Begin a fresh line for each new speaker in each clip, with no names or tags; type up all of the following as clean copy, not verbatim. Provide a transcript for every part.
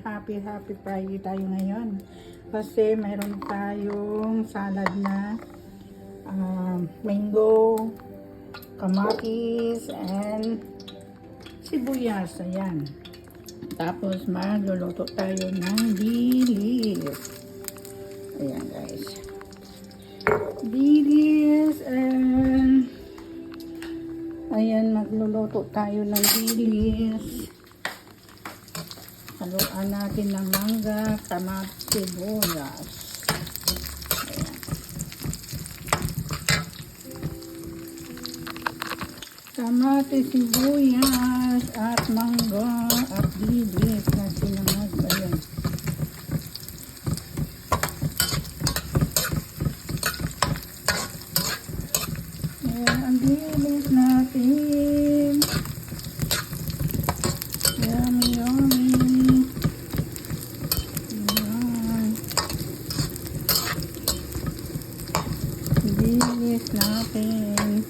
happy Friday tayo ngayon. Kasi mayroon tayong salad na mango, kamatis, and sibuyas. Ayan. Tapos magluluto tayo ng dilis. Ayan guys. Dilis and ayan, magluluto tayo ng dilis. Haluan natin ng mangga, kamatis, sibuyas. Ayan. Kamatis, sibuyas, at mangga, at dilis na sinamag. Ayan. Ayan, ang dilis natin. Yummy, yummy. Ayan. Dilis natin.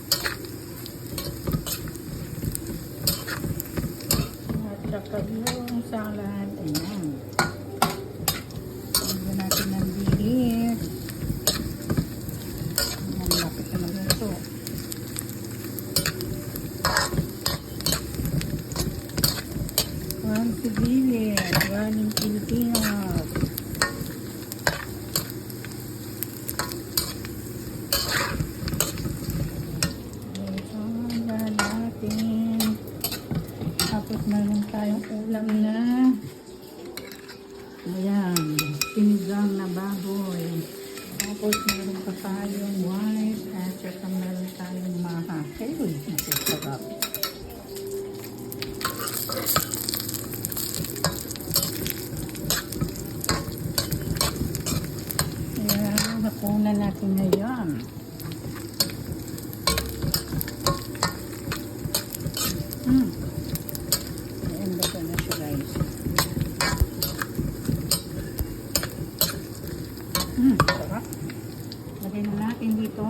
At saka yung salad. Ayan. Lagyan natin ng dilis. Ayan, lapit na magluto. One dilis. Galing Pilipinas. Ayan natin. Tapos meron tayong ulam na ayan, sinigang na baboy. Tapos meron pa tayong white at saka meron tayong maha. Uy, masasarap. Ayan, hapunan natin ngayon. Ayan, baga na siya guys. Sarap. Lagyan na natin dito